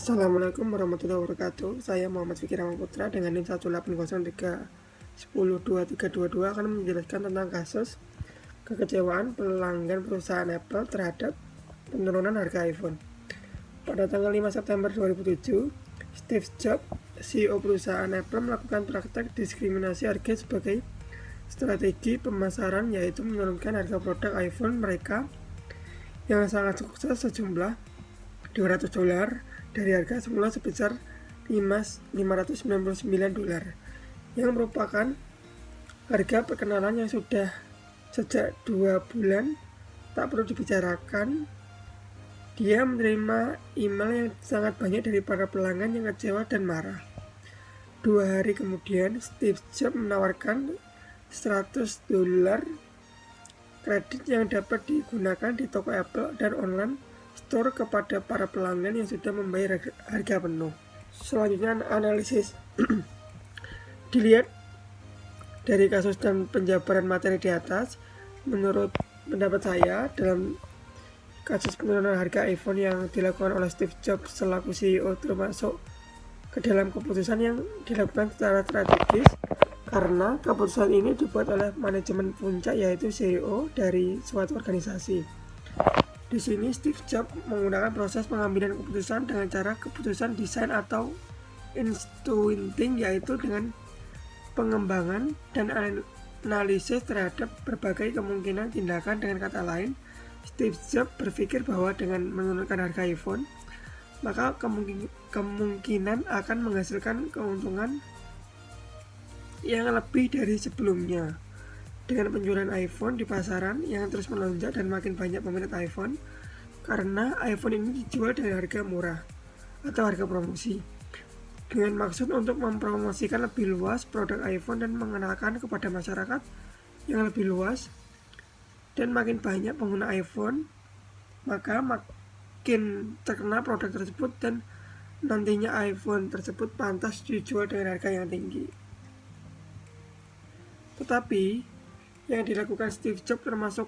Assalamualaikum warahmatullahi wabarakatuh. Saya Muhammad Fikri Putra dengan NIM 18031022322 akan menjelaskan tentang kasus kekecewaan pelanggan perusahaan Apple terhadap penurunan harga iPhone. Pada tanggal 5 September 2007, Steve Jobs, CEO perusahaan Apple, melakukan praktek diskriminasi harga sebagai strategi pemasaran, yaitu menurunkan harga produk iPhone mereka yang sangat sukses sejumlah $200 dari harga semula sebesar $599, yang merupakan harga perkenalan yang sudah sejak 2 bulan tak perlu dibicarakan. Dia menerima email yang sangat banyak dari para pelanggan yang kecewa dan marah. 2 hari kemudian, Steve Jobs menawarkan $100 kredit yang dapat digunakan di toko Apple dan online store kepada para pelanggan yang sudah membayar harga penuh. Selanjutnya analisis dilihat dari kasus dan penjabaran materi di atas. Menurut pendapat saya, dalam kasus penurunan harga iPhone yang dilakukan oleh Steve Jobs selaku CEO termasuk ke dalam keputusan yang dilakukan secara strategis, karena keputusan ini dibuat oleh manajemen puncak, yaitu CEO dari suatu organisasi. Di sini Steve Jobs menggunakan proses pengambilan keputusan dengan cara keputusan desain atau intuiting, yaitu dengan pengembangan dan analisis terhadap berbagai kemungkinan tindakan. Dengan kata lain, Steve Jobs berpikir bahwa dengan menurunkan harga iPhone, maka kemungkinan akan menghasilkan keuntungan yang lebih dari sebelumnya. Dengan penjualan iPhone di pasaran yang terus melonjak dan makin banyak peminat iPhone, karena iPhone ini dijual dengan harga murah atau harga promosi, dengan maksud untuk mempromosikan lebih luas produk iPhone dan mengenalkan kepada masyarakat yang lebih luas. Dan makin banyak pengguna iPhone, maka makin terkenal produk tersebut dan nantinya iPhone tersebut pantas dijual dengan harga yang tinggi. Tetapi yang dilakukan Steve Jobs termasuk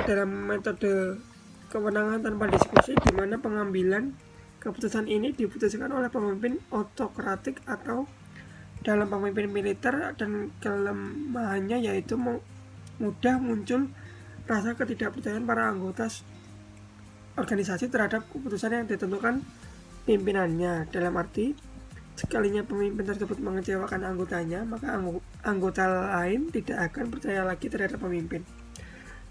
dalam metode kewenangan tanpa diskusi, di mana pengambilan keputusan ini diputuskan oleh pemimpin otokratik atau dalam pemimpin militer, dan kelemahannya yaitu mudah muncul rasa ketidakpercayaan para anggota organisasi terhadap keputusan yang ditentukan pimpinannya. Dalam arti, sekalinya pemimpin tersebut mengecewakan anggotanya, maka anggota lain tidak akan percaya lagi terhadap pemimpin.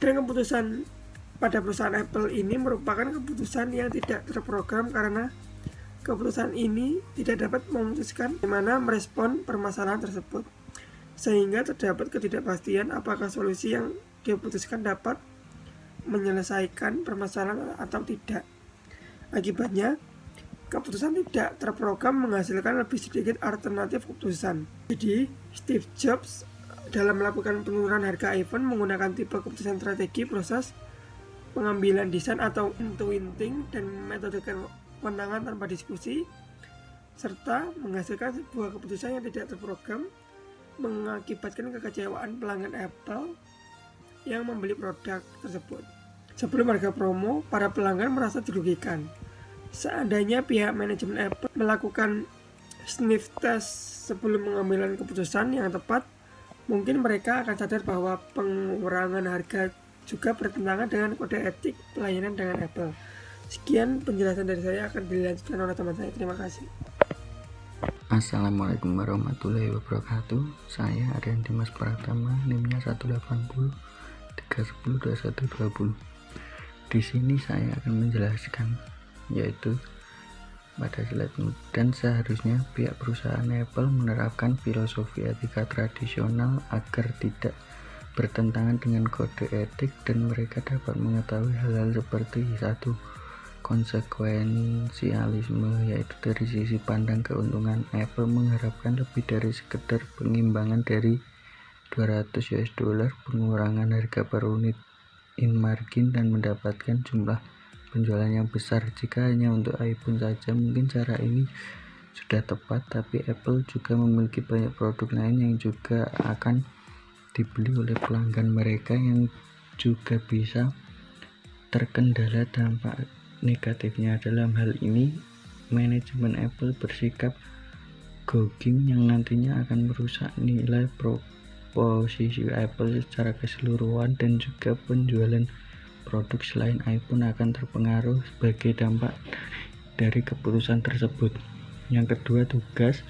Dan keputusan pada perusahaan Apple ini merupakan keputusan yang tidak terprogram, karena keputusan ini tidak dapat memutuskan bagaimana merespon permasalahan tersebut, sehingga terdapat ketidakpastian apakah solusi yang diputuskan dapat menyelesaikan permasalahan atau tidak. Akibatnya, keputusan tidak terprogram menghasilkan lebih sedikit alternatif keputusan. Jadi, Steve Jobs dalam melakukan penurunan harga iPhone menggunakan tipe keputusan strategi, proses pengambilan desain atau intuiting, dan metode kewenangan tanpa diskusi, serta menghasilkan sebuah keputusan yang tidak terprogram, mengakibatkan kekecewaan pelanggan Apple yang membeli produk tersebut. Sebelum harga promo, para pelanggan merasa dirugikan. Seandainya pihak manajemen Apple melakukan sniff test sebelum mengambil keputusan yang tepat, mungkin mereka akan sadar bahwa pengurangan harga juga bertentangan dengan kode etik pelayanan dengan Apple. Sekian penjelasan dari saya, akan dilanjutkan oleh teman saya. Terima kasih. Assalamualaikum warahmatullahi wabarakatuh. Saya Aryan Dimas Pratama, NIM-nya 180 310 2120. Di sini saya akan menjelaskan, yaitu pada slide ini, dan seharusnya pihak perusahaan Apple menerapkan filosofi etika tradisional agar tidak bertentangan dengan kode etik, dan mereka dapat mengetahui hal-hal seperti: 1. Konsekuensialisme, yaitu dari sisi pandang keuntungan. Apple mengharapkan lebih dari sekedar pengimbangan dari $200 pengurangan harga per unit in margin dan mendapatkan jumlah penjualan yang besar. Jika hanya untuk iPhone saja, mungkin cara ini sudah tepat, tapi Apple juga memiliki banyak produk lain yang juga akan dibeli oleh pelanggan mereka, yang juga bisa terkendala dampak negatifnya. Dalam hal ini, manajemen Apple bersikap gouging yang nantinya akan merusak nilai posisi Apple secara keseluruhan, dan juga penjualan produk selain iPhone akan terpengaruh sebagai dampak dari keputusan tersebut. Yang kedua, tugas,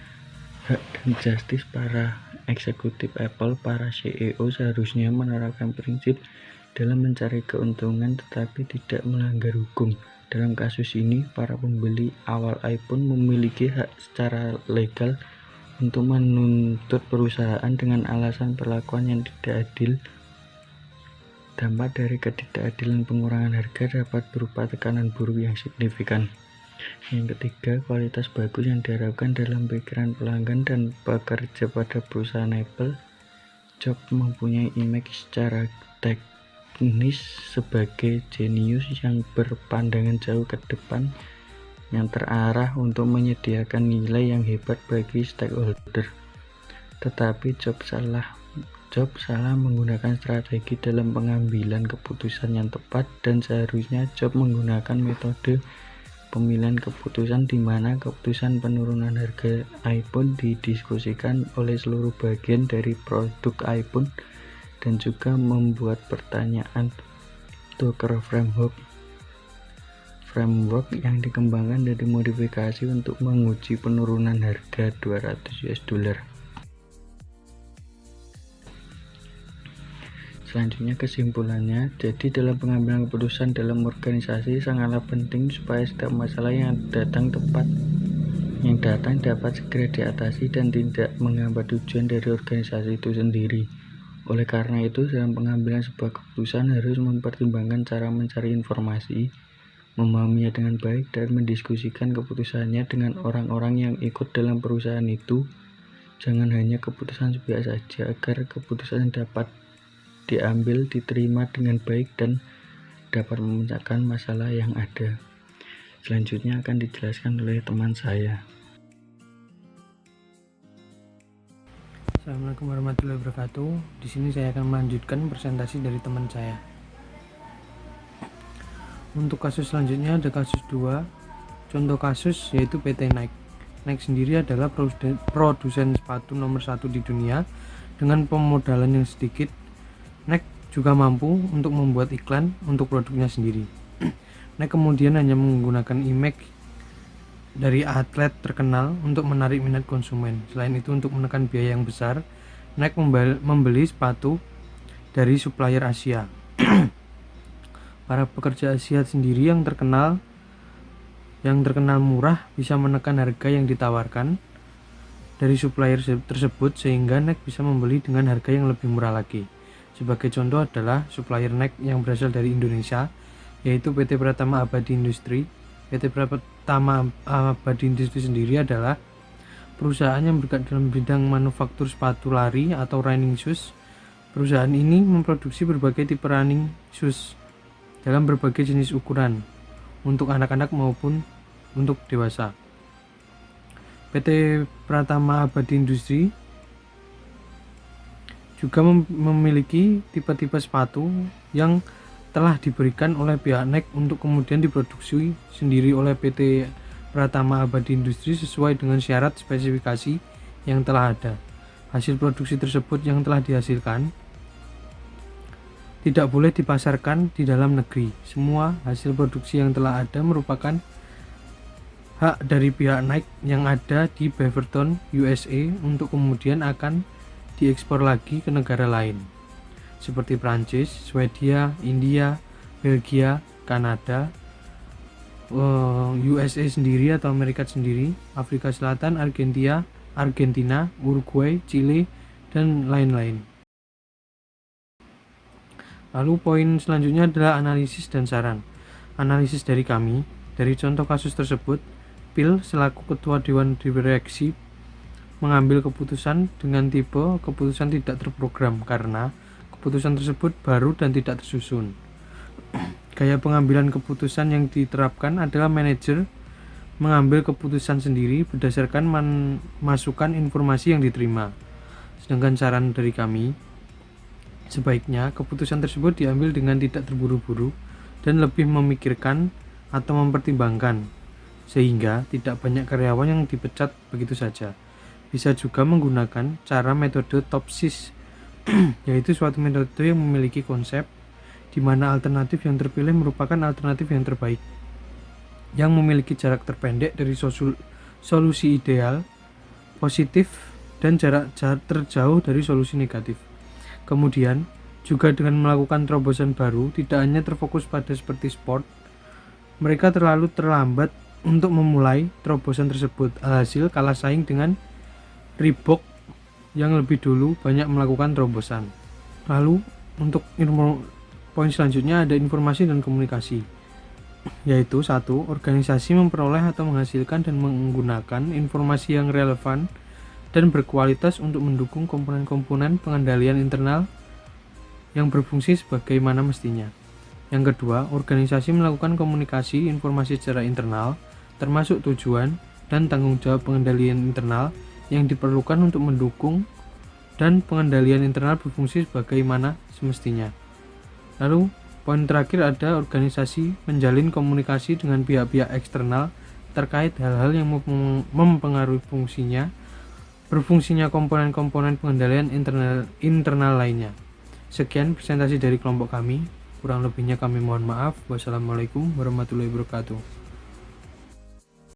hak, dan justice para eksekutif Apple. Para CEO seharusnya menerapkan prinsip dalam mencari keuntungan tetapi tidak melanggar hukum. Dalam kasus ini, para pembeli awal iPhone memiliki hak secara legal untuk menuntut perusahaan dengan alasan perlakuan yang tidak adil. Dampak dari ketidakadilan pengurangan harga dapat berupa tekanan buruh yang signifikan. Yang ketiga, kualitas bagus yang diharapkan dalam pikiran pelanggan dan pekerja pada perusahaan Apple. Jobs mempunyai image secara teknis sebagai jenius yang berpandangan jauh ke depan, yang terarah untuk menyediakan nilai yang hebat bagi stakeholder. Tetapi Jobs salah menggunakan strategi dalam pengambilan keputusan yang tepat, dan seharusnya Jobs menggunakan metode pemilihan keputusan di mana keputusan penurunan harga iPhone didiskusikan oleh seluruh bagian dari produk iPhone, dan juga membuat pertanyaan Tucker framework yang dikembangkan dari modifikasi untuk menguji penurunan harga $200. Selanjutnya, kesimpulannya, jadi dalam pengambilan keputusan dalam organisasi sangatlah penting supaya setiap masalah yang datang dapat segera diatasi dan tidak menghambat tujuan dari organisasi itu sendiri. Oleh karena itu, dalam pengambilan sebuah keputusan harus mempertimbangkan cara mencari informasi, memahaminya dengan baik, dan mendiskusikan keputusannya dengan orang-orang yang ikut dalam perusahaan itu. Jangan hanya keputusan sepihak saja, agar keputusan dapat diambil diterima dengan baik dan dapat memecahkan masalah yang ada. Selanjutnya akan dijelaskan oleh teman saya. Assalamualaikum warahmatullahi wabarakatuh. Di sini saya akan melanjutkan presentasi dari teman saya. Untuk kasus selanjutnya ada kasus 2. Contoh kasus yaitu PT Nike. Nike sendiri adalah produsen sepatu nomor 1 di dunia. Dengan pemodalan yang sedikit, Nike juga mampu untuk membuat iklan untuk produknya sendiri. Nike kemudian hanya menggunakan image dari atlet terkenal untuk menarik minat konsumen. Selain itu, untuk menekan biaya yang besar, Nike membeli sepatu dari supplier Asia. Para pekerja Asia sendiri yang terkenal murah bisa menekan harga yang ditawarkan dari supplier tersebut, sehingga Nike bisa membeli dengan harga yang lebih murah lagi. Sebagai contoh adalah supplier Nike yang berasal dari Indonesia, yaitu PT Pratama Abadi Industri. PT Pratama Abadi Industri sendiri adalah perusahaan yang bergerak dalam bidang manufaktur sepatu lari atau running shoes. Perusahaan ini memproduksi berbagai tipe running shoes dalam berbagai jenis ukuran, untuk anak-anak maupun untuk dewasa. PT Pratama Abadi Industri juga memiliki tipe-tipe sepatu yang telah diberikan oleh pihak Nike untuk kemudian diproduksi sendiri oleh PT Pratama Abadi Industri sesuai dengan syarat spesifikasi yang telah ada. Hasil produksi tersebut yang telah dihasilkan tidak boleh dipasarkan di dalam negeri. Semua hasil produksi yang telah ada merupakan hak dari pihak Nike yang ada di Beaverton, USA, untuk kemudian akan diekspor lagi ke negara lain seperti Prancis, Swedia, India, Belgia, Kanada, USA sendiri atau Amerika sendiri, Afrika Selatan, Argentina, Uruguay, Chile, dan lain-lain. Lalu poin selanjutnya adalah analisis dan saran. Analisis dari kami, dari contoh kasus tersebut, Phil selaku ketua dewan direksi mengambil keputusan dengan tipe keputusan tidak terprogram karena keputusan tersebut baru dan tidak tersusun. Gaya pengambilan keputusan yang diterapkan adalah manajer mengambil keputusan sendiri berdasarkan masukan informasi yang diterima. Sedangkan saran dari kami, sebaiknya keputusan tersebut diambil dengan tidak terburu-buru dan lebih memikirkan atau mempertimbangkan sehingga tidak banyak karyawan yang dipecat begitu saja. Bisa juga menggunakan cara metode TOPSIS, yaitu suatu metode yang memiliki konsep di mana alternatif yang terpilih merupakan alternatif yang terbaik, yang memiliki jarak terpendek dari solusi ideal, positif, dan jarak terjauh dari solusi negatif. Kemudian, juga dengan melakukan terobosan baru, tidak hanya terfokus pada seperti sport, mereka terlalu terlambat untuk memulai terobosan tersebut. Alhasil kalah saing dengan Reebok yang lebih dulu banyak melakukan terobosan. Lalu, untuk poin selanjutnya ada informasi dan komunikasi, yaitu 1. Organisasi memperoleh atau menghasilkan dan menggunakan informasi yang relevan dan berkualitas untuk mendukung komponen-komponen pengendalian internal yang berfungsi sebagaimana mestinya. Yang kedua, organisasi melakukan komunikasi informasi secara internal, termasuk tujuan dan tanggung jawab pengendalian internal yang diperlukan untuk mendukung dan pengendalian internal berfungsi sebagaimana semestinya. Lalu, poin terakhir ada organisasi menjalin komunikasi dengan pihak-pihak eksternal terkait hal-hal yang mempengaruhi berfungsinya komponen-komponen pengendalian internal lainnya. Sekian presentasi dari kelompok kami. Kurang lebihnya kami mohon maaf. Wassalamualaikum warahmatullahi wabarakatuh.